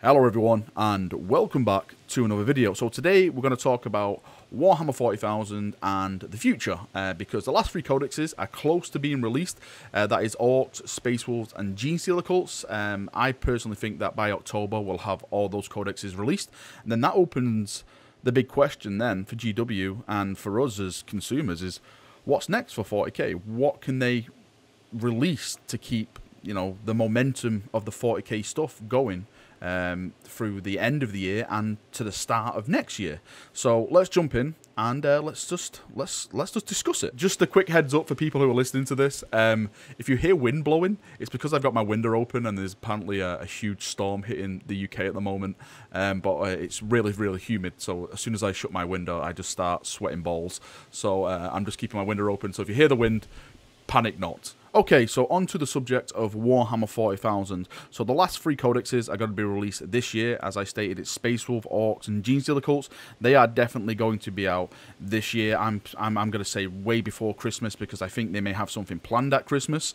Hello everyone and welcome back to another video. So today we're going to talk about Warhammer 40,000 and the future because the last three codexes are close to being released. That is Orcs, Space Wolves and Genestealer cults. I personally think that by October we'll have all those codexes released, and then that opens the big question then for GW and for us as consumers is what's next for 40k? What can they release to keep, you know, the momentum of the 40k stuff going through the end of the year and to the start of next year? So let's jump in and let's just discuss it. Just a quick heads up for people who are listening to this: if you hear wind blowing, it's because I've got my window open and there's apparently a huge storm hitting the UK at the moment. But it's really humid. So as soon as I shut my window, I just start sweating balls. So I'm just keeping my window open. So if you hear the wind, panic not. Okay, so on to the subject of Warhammer 40,000. So the last three codexes are going to be released this year. As I stated, it's Space Wolf, Orcs, and Genestealer cults. They are definitely going to be out this year. I'm going to say way before Christmas because I think they may have something planned at Christmas.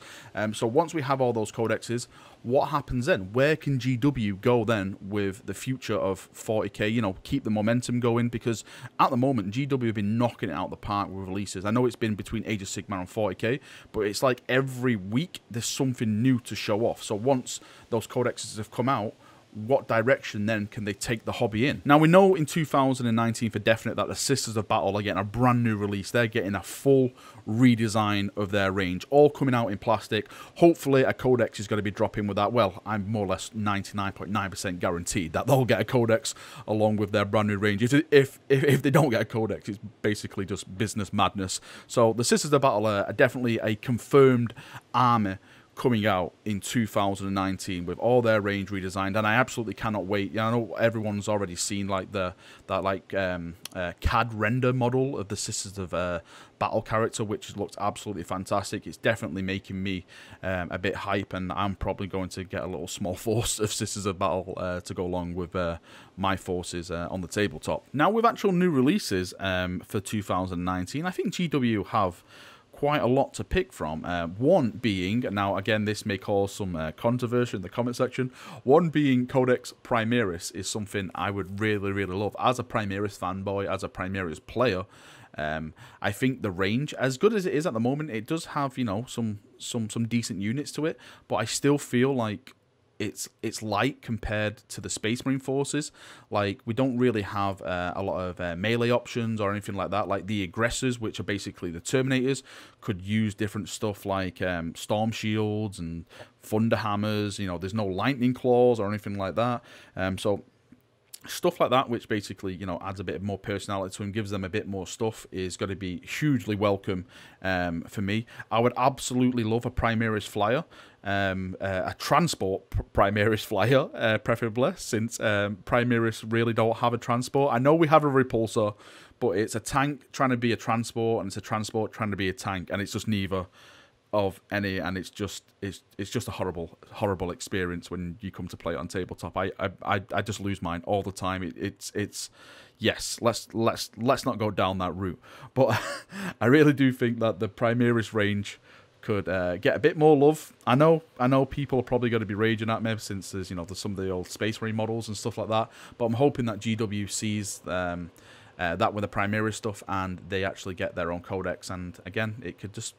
So once we have all those codexes, what happens then? Where can GW go then with the future of 40k? You know, keep the momentum going, because at the moment GW have been knocking it out the park with releases. I know it's been between Age of Sigmar and 40k, but it's like every week there's something new to show off. So once those codexes have come out, what direction then can they take the hobby in? Now, we know in 2019 for definite that the Sisters of Battle are getting a brand new release. They're getting a full redesign of their range, all coming out in plastic. Hopefully a codex is going to be dropping with that. Well, I'm more or less 99.9% guaranteed that they'll get a codex along with their brand new range. If they don't get a codex, it's basically just business madness. So the Sisters of Battle are definitely a confirmed army coming out in 2019 with all their range redesigned, and I absolutely cannot wait. I know everyone's already seen like that CAD render model of the Sisters of Battle character, which looks absolutely fantastic. It's definitely making me a bit hype, and I'm probably going to get a little small force of Sisters of Battle to go along with my forces on the tabletop. Now, with actual new releases for 2019, I think GW have quite a lot to pick from. One being, now again this may cause some controversy in the comment section, one being Codex Primaris is something I would really love. As a Primaris fanboy, as a Primaris player, I think the range, as good as it is at the moment, it does have, you know, some decent units to it, but I still feel like it's light compared to the Space Marine forces. Like, we don't really have a lot of melee options or anything like that. Like the aggressors, which are basically the Terminators, could use different stuff like storm shields and thunder hammers. You know, there's no lightning claws or anything like that. So stuff like that, which basically, you know, adds a bit more personality to them, gives them a bit more stuff, is going to be hugely welcome for me. I would absolutely love a Primaris flyer, a transport Primaris flyer, preferably, since Primaris really don't have a transport. I know we have a repulsor, but it's a tank trying to be a transport, and it's a transport trying to be a tank, and it's just neither of any, and it's just a horrible experience when you come to play it on tabletop. I just lose mine all the time. It's yes, let's not go down that route, but I really do think that the Primaris range could get a bit more love. I know people are probably going to be raging at me since there's, you know, there's some of the old Space Marine models and stuff like that, but I'm hoping that GW sees that with the Primaris stuff and they actually get their own codex. And again, it could just,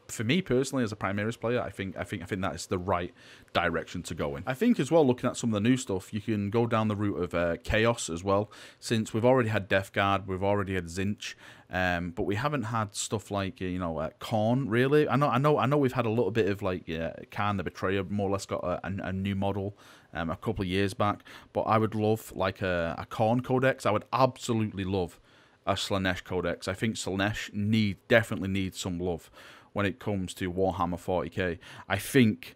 for me personally, as a Primaris player, I think that is the right direction to go in. I think as well, looking at some of the new stuff, you can go down the route of Chaos as well, since we've already had Death Guard, we've already had Zinch, but we haven't had stuff like, you know, Khorne, really. I know we've had a little bit of like Khan the Betrayer, more or less got a new model a couple of years back, but I would love like a Khorne codex. I would absolutely love a Slaanesh codex. I think Slaanesh definitely needs some love when it comes to Warhammer 40k. I think,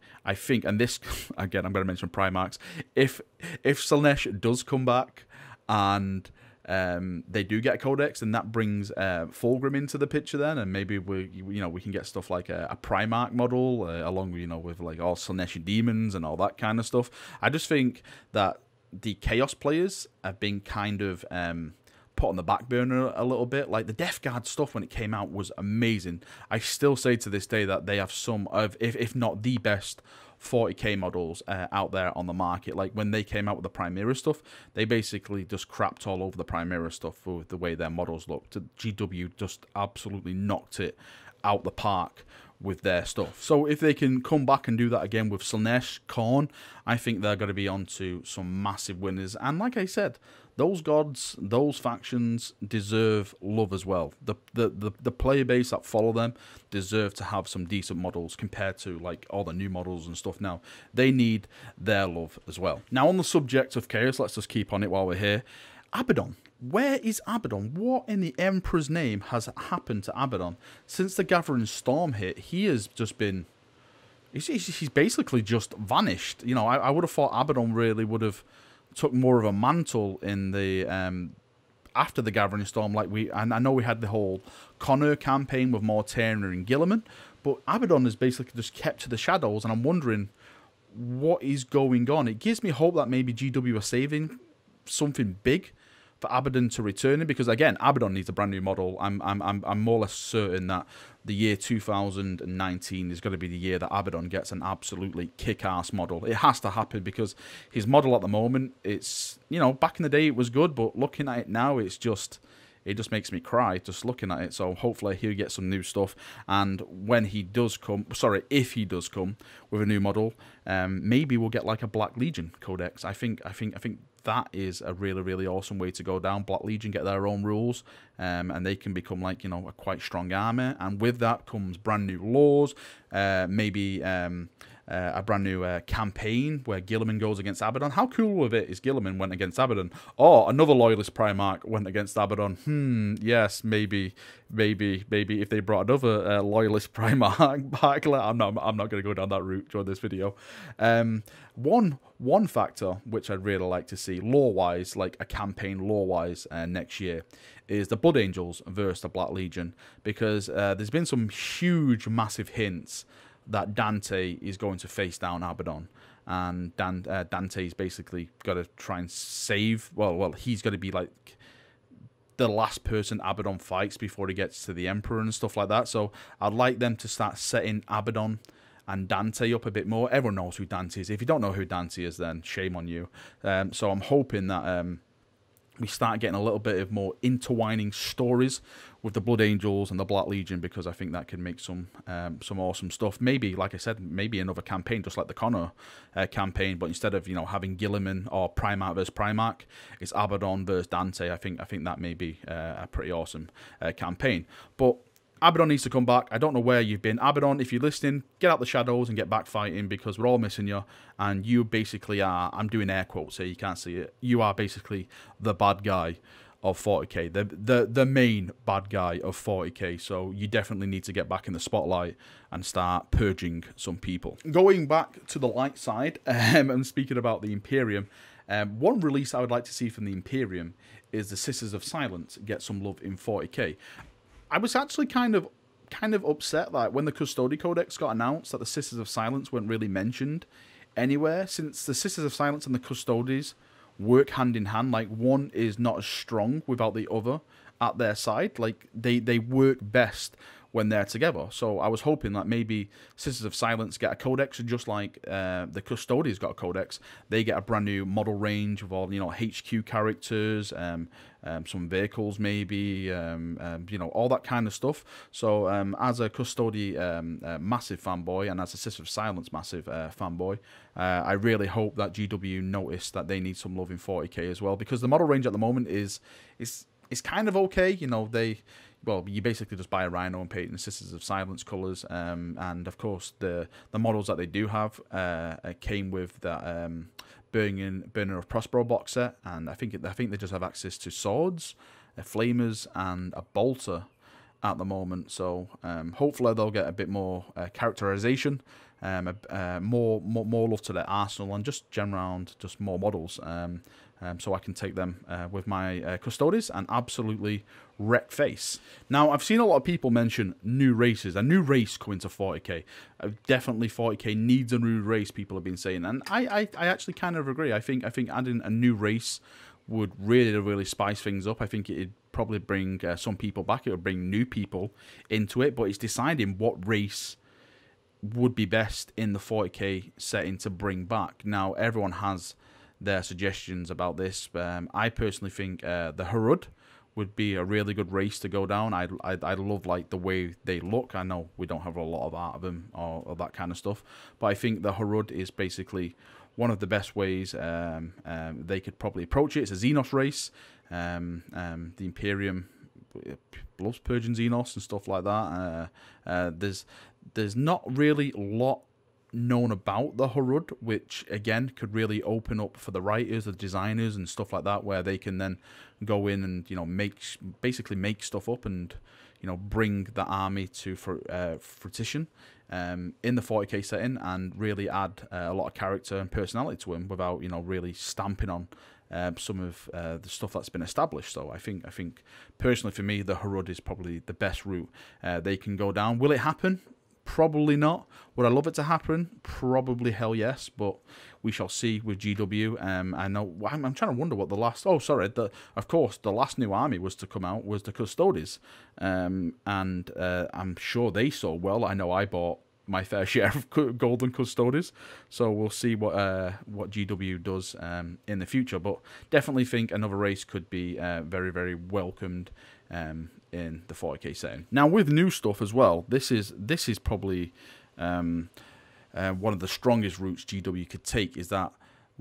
and this, again, I'm going to mention Primarchs, if Slaanesh does come back and they do get a codex, and that brings Fulgrim into the picture then, and maybe we can get stuff like a Primarch model along with, you know, with like all Slaaneshi demons and all that kind of stuff. I just think that the Chaos players have been kind of put on the back burner a little bit. Like the Death Guard stuff when it came out was amazing. I still say to this day that they have some of, if not the best 40k models out there on the market. Like when they came out with the Primaries stuff, they basically just crapped all over the Primaries stuff with the way their models looked. GW just absolutely knocked it out the park with their stuff. So if they can come back and do that again with Slaanesh, Khorne, I think they're going to be on to some massive winners. And like I said, those gods, those factions deserve love as well. The player base that follow them deserve to have some decent models compared to like all the new models and stuff now. They need their love as well. Now on the subject of chaos, let's just keep on it while we're here. Abbadon. Where is Abbadon? What in the Emperor's name has happened to Abbadon? Since the Gathering Storm hit, he has just been... He's basically just vanished. You know, I would have thought Abbadon really would have took more of a mantle in the... after the Gathering Storm, and I know we had the whole Connor campaign with Mortania and Guilliman, but Abbadon is basically just kept to the shadows, and I'm wondering what is going on. It gives me hope that maybe GW are saving something big for Abbadon to return in, because again, Abbadon needs a brand new model. I'm more or less certain that the year 2019 is going to be the year that Abbadon gets an absolutely kick-ass model. It has to happen because his model at the moment, it's, you know, back in the day it was good, but looking at it now, it just makes me cry just looking at it. So hopefully he'll get some new stuff, and when he does come, sorry, if he does come with a new model, maybe we'll get like a Black Legion codex. I think that is a really, really awesome way to go down. Black Legion get their own rules, and they can become like, you know, a quite strong army, and with that comes brand new laws, maybe a brand new campaign where Guilliman goes against Abbadon. How cool of it is Guilliman went against Abbadon? Oh, another Loyalist Primarch went against Abbadon. Yes, maybe if they brought another Loyalist Primarch back, I'm not going to go down that route during this video. One factor which I'd really like to see lore-wise, like a campaign lore-wise next year, is the Blood Angels versus the Black Legion, because there's been some huge, massive hints that Dante is going to face down Abbadon, and Dante's basically got to try and save. Well, he's going to be like the last person Abbadon fights before he gets to the Emperor and stuff like that. So I'd like them to start setting Abbadon and Dante up a bit more. Everyone knows who Dante is. If you don't know who Dante is, then shame on you. So I'm hoping that we start getting a little bit of more intertwining stories with the Blood Angels and the Black Legion, because I think that can make some awesome stuff. Maybe, like I said, maybe another campaign just like the Connor campaign, but instead of, you know, having Guilliman or Primarch versus Primarch, it's Abbadon versus Dante. I think that may be a pretty awesome campaign. But Abbadon needs to come back. I don't know where you've been. Abbadon, if you're listening, get out the shadows and get back fighting, because we're all missing you. And you basically are, I'm doing air quotes here, you can't see it, you are basically the bad guy of 40k, the main bad guy of 40k. So you definitely need to get back in the spotlight and start purging some people. Going back to the light side, and speaking about the Imperium, one release I would like to see from the Imperium is the Sisters of Silence get some love in 40k. I was actually kind of upset that when the Custody Codex got announced, that the Sisters of Silence weren't really mentioned anywhere, since the Sisters of Silence and the Custodies work hand in hand. Like, one is not as strong without the other at their side. Like, they work best when they're together. So I was hoping that maybe Sisters of Silence get a codex, just like the Custodies got a codex. They get a brand new model range of all, you know, HQ characters, some vehicles maybe, you know, all that kind of stuff. So as a Custody massive fanboy, and as a Sisters of Silence massive fanboy, I really hope that GW noticed that they need some love in 40k as well, because the model range at the moment is kind of okay. You know, well, you basically just buy a Rhino and paint in the Sisters of Silence colours, and of course the models that they do have came with that Burner of Prospero box set, and I think they just have access to swords, flamers, and a bolter at the moment. So hopefully they'll get a bit more characterization, more love to their arsenal, and just gem round just more models. So I can take them with my Custodies and absolutely wreck face. Now, I've seen a lot of people mention new races, a new race coming to 40k. Definitely 40k needs a new race, people have been saying, and I actually kind of agree. I think adding a new race would really spice things up. I think it'd probably bring some people back. It would bring new people into it, but it's deciding what race would be best in the 40k setting to bring back. Now, everyone has their suggestions about this. I personally think the Harud would be a really good race to go down. I love like the way they look. I know we don't have a lot of art of them or that kind of stuff, but I think the Harud is basically one of the best ways they could probably approach it. It's a Xenos race. The Imperium loves purging Xenos and stuff like that. There's not really a lot known about the Harud, which again could really open up for the writers, the designers and stuff like that, where they can then go in and, you know, basically make stuff up and, you know, bring the army to fruition in the 40k setting, and really add a lot of character and personality to him without, you know, really stamping on some of the stuff that's been established. So I think personally for me, the Harud is probably the best route they can go down. Will it happen? Probably not. Would I love it to happen? Probably hell yes, but we shall see with GW. I know I'm trying to wonder what the last. Oh, sorry. Of course, the last new army was to come out was the Custodes, and I'm sure they sold well. I know I bought my fair share of golden Custodes, so we'll see what GW does in the future. But definitely think another race could be very, very welcomed in the 40k setting. Now, with new stuff as well, this is probably one of the strongest routes GW could take, is that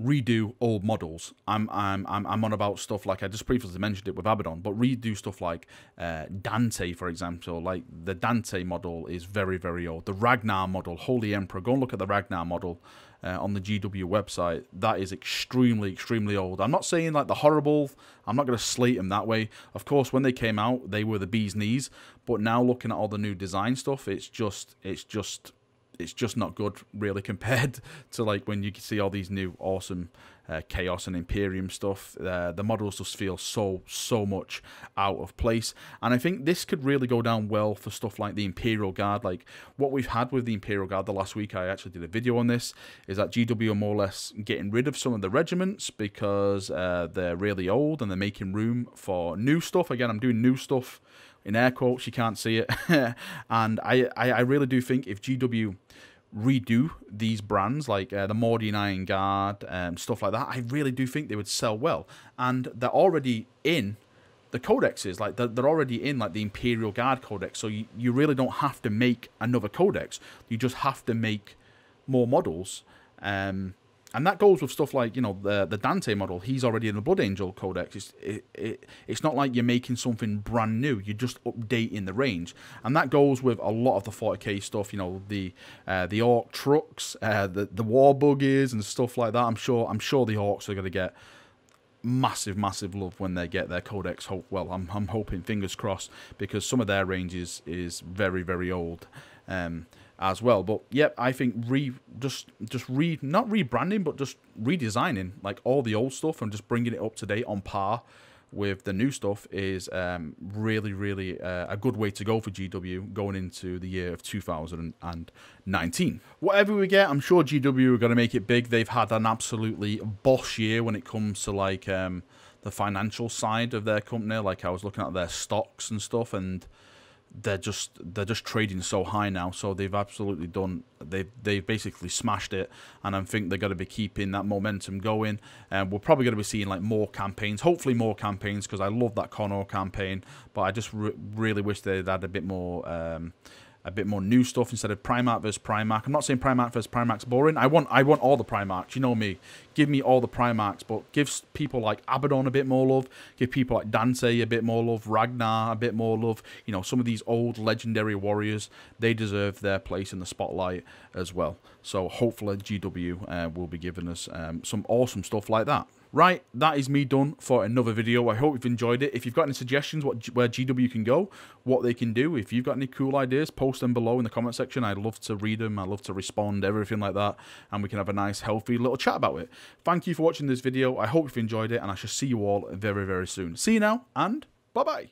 redo old models. I'm on about stuff like, I just previously mentioned it with Abbadon, but redo stuff like Dante, for example. Like the Dante model is very, very old. The Ragnar model, Holy Emperor, go and look at the Ragnar model on the GW website. That is extremely, extremely old. I'm not saying like the horrible, I'm not going to slate them that way. Of course, when they came out, they were the bee's knees, but now looking at all the new design stuff, it's just not good, really, compared to like when you can see all these new awesome Chaos and Imperium stuff. The models just feel so much out of place, and I think this could really go down well for stuff like the Imperial Guard. Like what we've had with the Imperial Guard the last week, I actually did a video on this, is that GW are more or less getting rid of some of the regiments because they're really old and they're making room for new stuff. Again, I'm doing new stuff in air quotes, you can't see it. And I really do think if GW redo these brands like the Mordian Iron Guard and stuff like that, I really do think they would sell well. And they're already in the codexes, like they're already in like the Imperial Guard codex, so you really don't have to make another codex, you just have to make more models. And that goes with stuff like, you know, the Dante model. He's already in the Blood Angel Codex. It's not like you're making something brand new. You're just updating the range. And that goes with a lot of the 40k stuff. You know, the Orc trucks, the war buggies and stuff like that. I'm sure the Orcs are going to get massive love when they get their Codex. Well, I'm hoping, fingers crossed, because some of their range is very, very old. As well. But yep, I think not rebranding, but just redesigning like all the old stuff and just bringing it up to date on par with the new stuff is really a good way to go for GW going into the year of 2019. Whatever we get, I'm sure GW are going to make it big. They've had an absolutely boss year when it comes to like the financial side of their company. Like I was looking at their stocks and stuff, and they're just trading so high now. So they've absolutely done, they've basically smashed it, and I think they're going to be keeping that momentum going. And we're probably going to be seeing like more campaigns, hopefully more campaigns, because I love that Connor campaign, but I just really wish they'd had a bit more new stuff instead of Primarch versus Primarch. I'm not saying Primarch versus Primarch's boring. I want all the Primarchs. You know me. Give me all the Primarchs, but give people like Abbadon a bit more love. Give people like Dante a bit more love. Ragnar a bit more love. You know, some of these old legendary warriors, they deserve their place in the spotlight as well. So hopefully GW will be giving us some awesome stuff like that. Right, that is me done for another video. I hope you've enjoyed it. If you've got any suggestions where GW can go, what they can do, if you've got any cool ideas, post them below in the comment section. I'd love to read them. I'd love to respond, everything like that, and we can have a nice, healthy little chat about it. Thank you for watching this video. I hope you've enjoyed it, and I shall see you all very, very soon. See you now, and bye-bye.